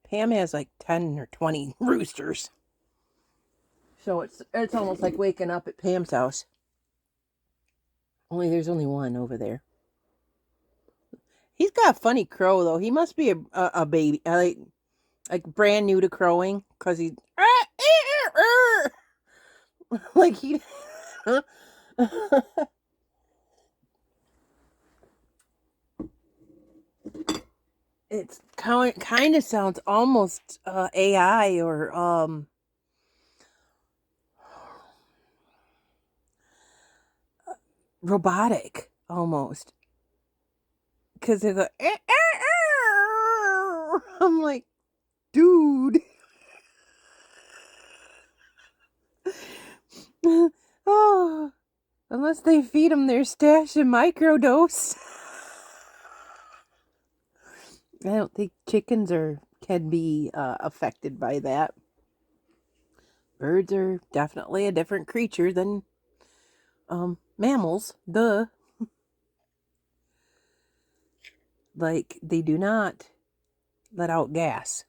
Pam has like 10 or 20 roosters. So it's almost like waking up at Pam's house. Only there's only one over there. He's got a funny crow though. He must be a baby, like brand new to crowing, because he's like he. It's kind of sounds almost AI or robotic almost, because they go. I'm like, dude. Oh, unless they feed them their stash of microdose. I don't think chickens can be affected by that. Birds are definitely a different creature than mammals. Duh. Like, they do not let out gas.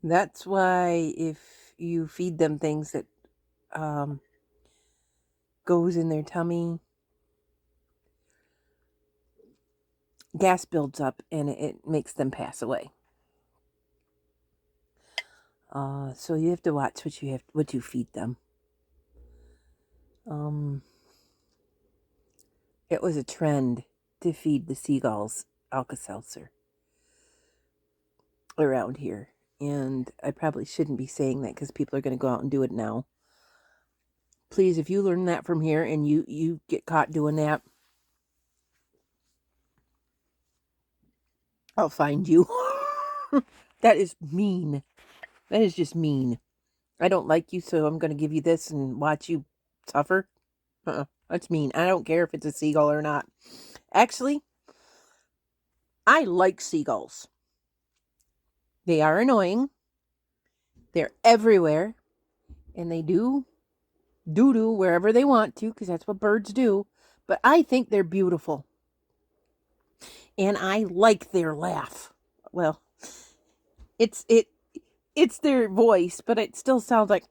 That's why if you feed them things that goes in their tummy, gas builds up and it makes them pass away. So you have to watch what you feed them. It was a trend to feed the seagulls Alka-Seltzer around here. And I probably shouldn't be saying that because people are going to go out and do it now. Please, if you learn that from here and you get caught doing that, I'll find you. That is mean. That is just mean. I don't like you, so I'm going to give you this and watch you suffer. That's mean. I don't care if it's a seagull or not. Actually, I like seagulls. They are annoying. They're everywhere. And they do doo-doo wherever they want to, because that's what birds do. But I think they're beautiful. And I like their laugh. Well, it's their voice, but it still sounds like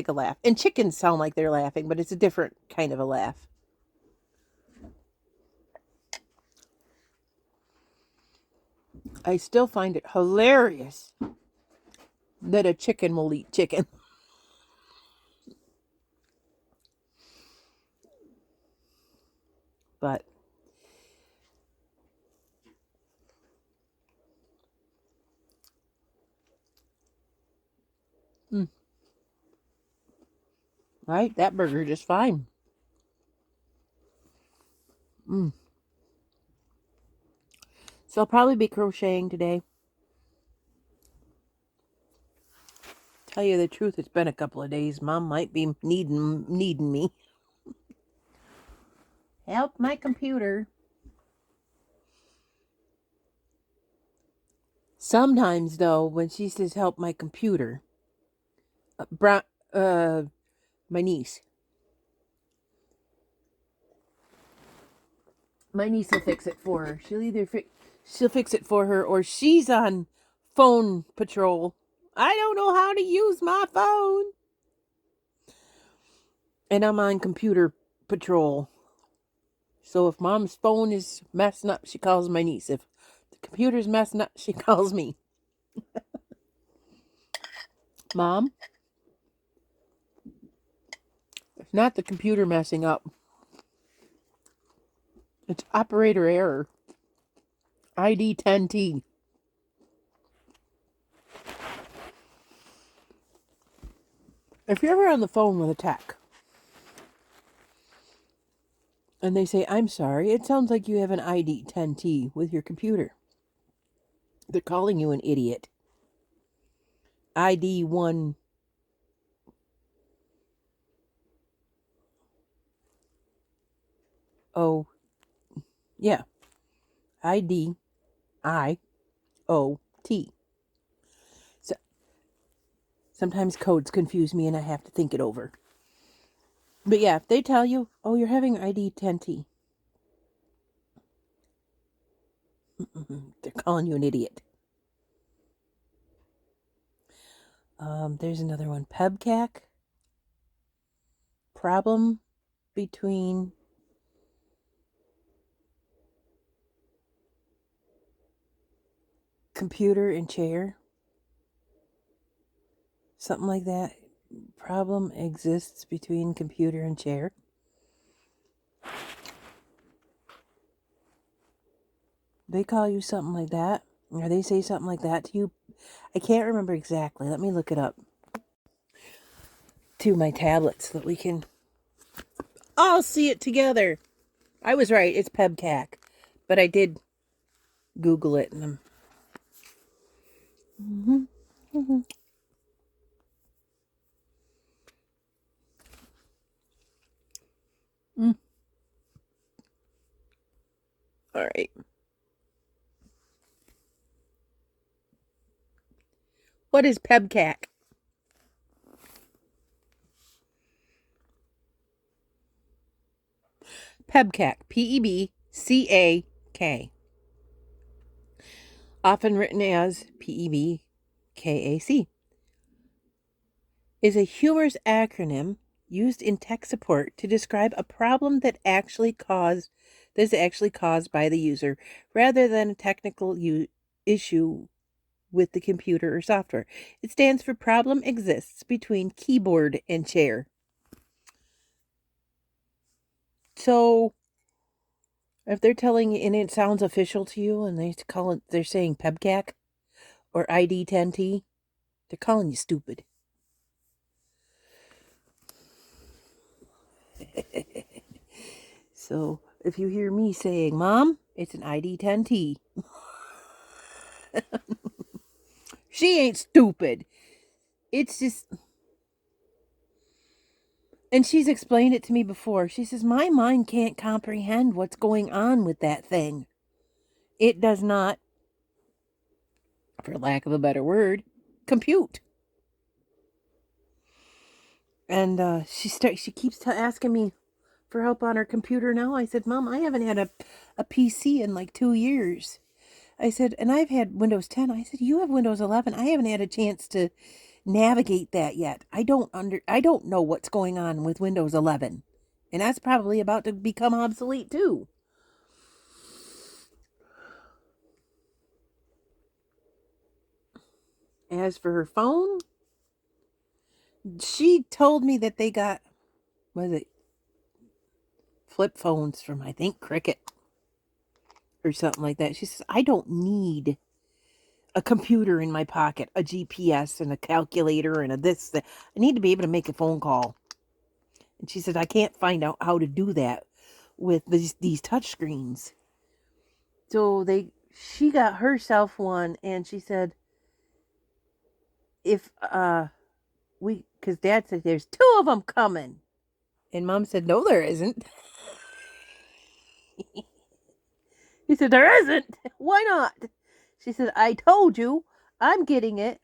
a laugh. And chickens sound like they're laughing, but it's a different kind of a laugh. I still find it hilarious that a chicken will eat chicken. But right, that burger just fine. So I'll probably be crocheting today. Tell you the truth, it's been a couple of days. Mom might be needing me. Help my computer. Sometimes though, when she says help my computer, my niece, My niece will fix it for her. She'll fix it for her, or she's on phone patrol. I don't know how to use my phone. And I'm on computer patrol. So if mom's phone is messing up, she calls my niece. If the computer's messing up, she calls me. Mom, it's not the computer messing up. It's operator error. ID 10T. If you're ever on the phone with a tech and they say, I'm sorry, it sounds like you have an ID 10T with your computer. They're calling you an idiot. ID 1. Oh, yeah. ID IOT. So, sometimes codes confuse me and I have to think it over. But yeah, if they tell you, oh, you're having ID 10T, they're calling you an idiot. There's another one. PEBCAC. Problem between computer and chair. Something like that. Problem exists between computer and chair. They call you something like that, or they say something like that to you. I can't remember exactly. Let me look it up to my tablet so that we can all see it together. I was right. It's PEBCAC, but I did Google it and all right. What is PEBCAC? PEBCAC. PEBCAK. Often written as PEBCAC. Is a humorous acronym used in tech support to describe a problem that is actually caused by the user rather than a technical issue with the computer or software. It stands for problem exists between keyboard and chair. So if they're telling you and it sounds official to you and they're saying PEBCAC or ID 10T, they're calling you stupid. So if you hear me saying, Mom, it's an ID 10T, she ain't stupid. It's just, and she's explained it to me before. She says, my mind can't comprehend what's going on with that thing. It does not, for lack of a better word, compute. And she keeps asking me for help on her computer now. I said, Mom, I haven't had a PC in like 2 years. I said, and I've had Windows 10. I said, you have Windows 11. I haven't had a chance to navigate that yet. I don't know what's going on with Windows 11. And that's probably about to become obsolete too. As for her phone, she told me that they got, flip phones from, I think, Cricket or something like that. She says, I don't need a computer in my pocket, a GPS and a calculator and a this, that. I need to be able to make a phone call. And she said, I can't find out how to do that with these touch screens. So she got herself one, and she said, because Dad said, there's 2 of them coming. And Mom said, no, there isn't. He said, there isn't. Why not? She said, I told you, I'm getting it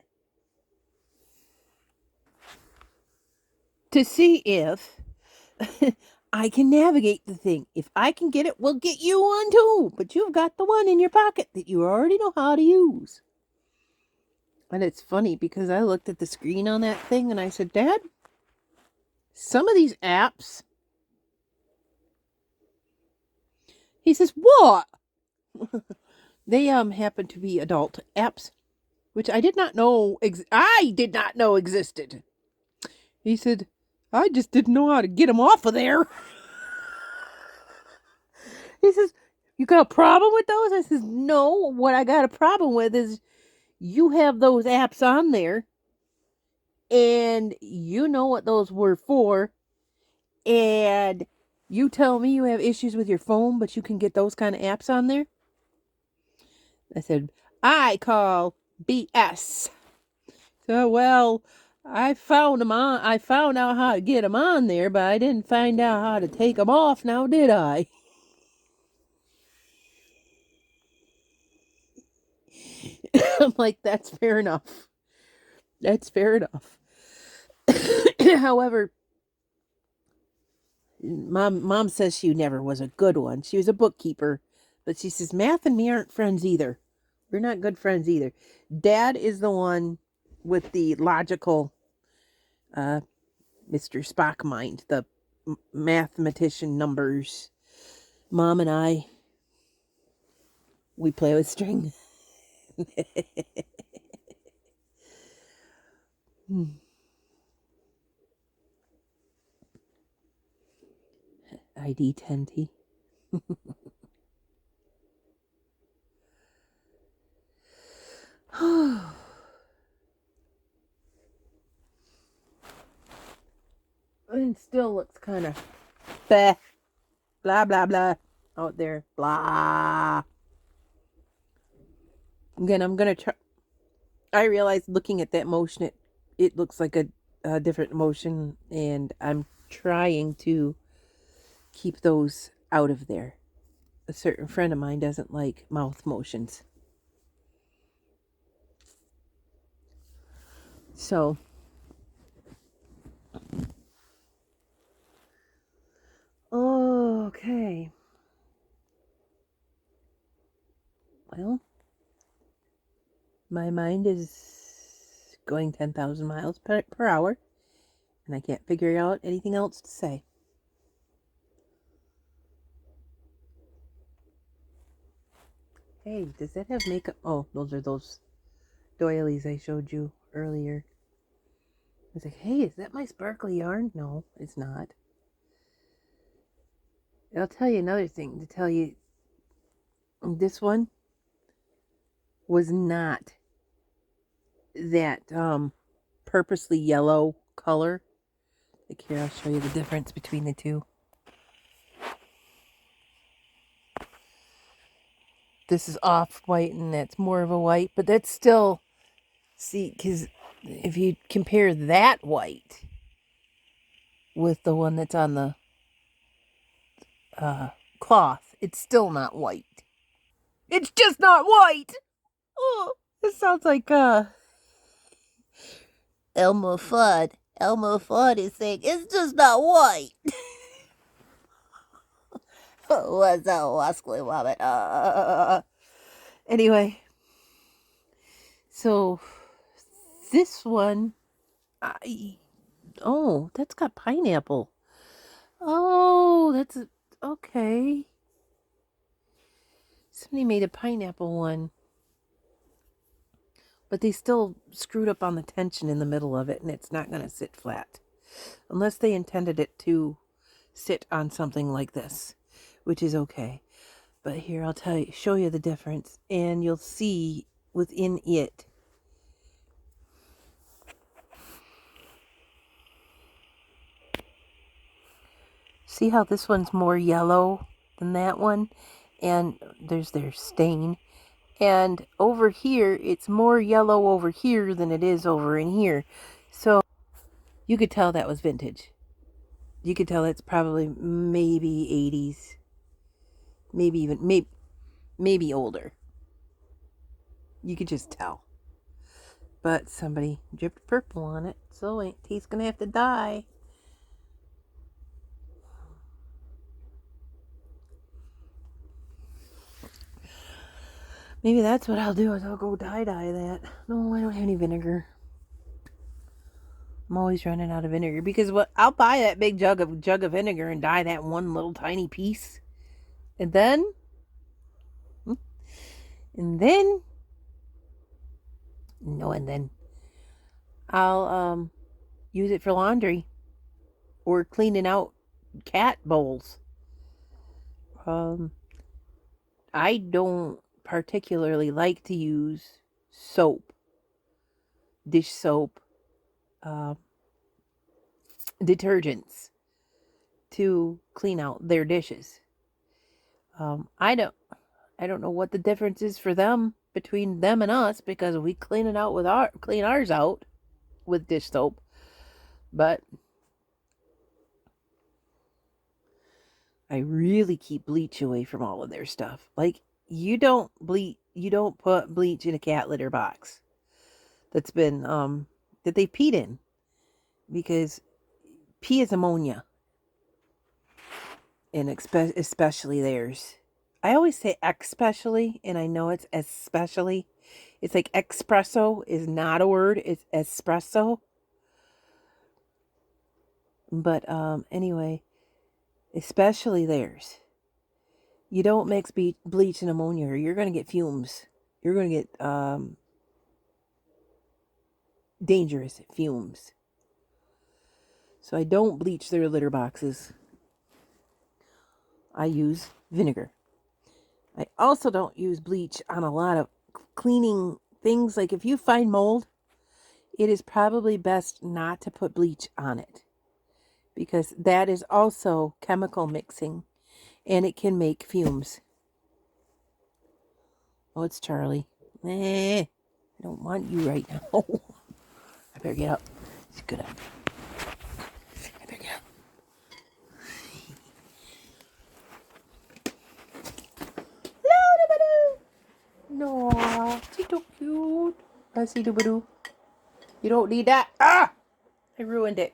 to see if I can navigate the thing. If I can get it, we'll get you one too. But you've got the one in your pocket that you already know how to use. And it's funny because I looked at the screen on that thing and I said, Dad, some of these apps. He says, what? They happen to be adult apps, which I did not know existed. He said, I just didn't know how to get them off of there. He says, you got a problem with those? I says, no, what I got a problem with is you have those apps on there and you know what those were for, and you tell me you have issues with your phone, but you can get those kind of apps on there? I said, I call BS. So, well, I found out how to get them on there, but I didn't find out how to take them off, now did I? I'm like, that's fair enough. That's fair enough. However, mom says she never was a good one. She was a bookkeeper, but she says math and me aren't friends either. We're not good friends either. Dad is the one with the logical Mr. Spock mind, the mathematician numbers. Mom and I, we play with string. ID 10T. And still looks kind of blah, blah, blah out there. Blah. Again, I'm going to try. I realized looking at that motion, it looks like a different motion, and I'm trying to keep those out of there. A certain friend of mine doesn't like mouth motions. So, okay. Well, my mind is going 10,000 miles per hour, and I can't figure out anything else to say. Hey, does that have makeup? Oh, those are those doilies I showed you earlier. I was like, hey, is that my sparkly yarn? No, it's not. I'll tell you another thing to tell you. This one was not that purposely yellow color. Like here, I'll show you the difference between the two. This is off-white and that's more of a white, but that's still, see, because if you compare that white with the one that's on the cloth, it's still not white. It's just not white! Oh, this sounds like Elmer Fudd. Elmer Fudd is saying, it's just not white. What's that wascally woman? Anyway, so this one, oh, that's got pineapple. Oh, that's okay. Somebody made a pineapple one, but they still screwed up on the tension in the middle of it, and it's not going to sit flat unless they intended it to sit on something like this, which is okay. But here, I'll show you the difference, and you'll see within it. See how this one's more yellow than that one? And there's their stain. And over here, it's more yellow over here than it is over in here. So you could tell that was vintage. You could tell it's probably maybe 80s. Maybe even, maybe older. You could just tell. But somebody dripped purple on it, so Aunt T's gonna have to die. Maybe that's what I'll do is I'll go dye that. No, I don't have any vinegar. I'm always running out of vinegar because I'll buy that big jug of vinegar and dye that one little tiny piece. And then and then I'll use it for laundry or cleaning out cat bowls. I don't particularly like to use soap, dish soap, detergents to clean out their dishes. I don't know what the difference is for them between them and us because we clean ours out with dish soap, but I really keep bleach away from all of their stuff. Like you don't put bleach in a cat litter box that's been that they peed in because pee is ammonia, and especially theirs. I always say especially, and I know it's especially. It's like espresso is not a word, it's espresso. But anyway, especially theirs. You don't mix bleach and ammonia or you're going to get fumes. You're going to get dangerous fumes. So I don't bleach their litter boxes. I use vinegar. I also don't use bleach on a lot of cleaning things. Like if you find mold, it is probably best not to put bleach on it because that is also chemical mixing and it can make fumes. Oh, it's Charlie. I don't want you right now. I better get up. It's good up. I better get up. No, she's so cute. I see Doobadoo. You don't need that. Ah! I ruined it.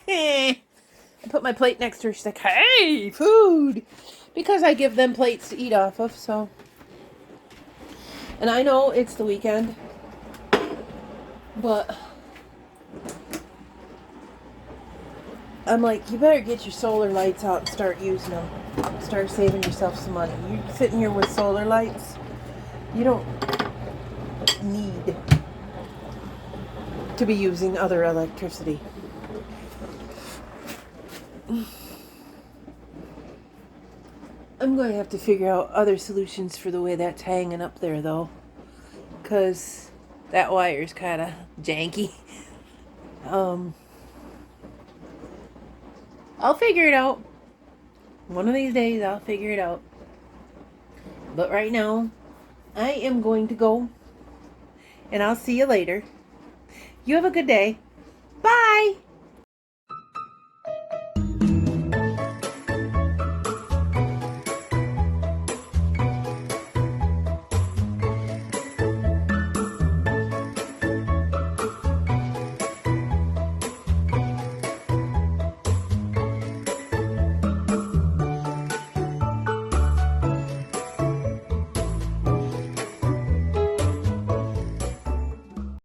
I put my plate next to her. She's like, hey, food. Because I give them plates to eat off of, so. And I know it's the weekend. But I'm like, you better get your solar lights out and start using them. Start saving yourself some money. You're sitting here with solar lights. You don't need to be using other electricity. I'm going to have to figure out other solutions for the way that's hanging up there, though. Because that wire's kind of janky. I'll figure it out. One of these days, I'll figure it out. But right now, I am going to go. And I'll see you later. You have a good day. Bye!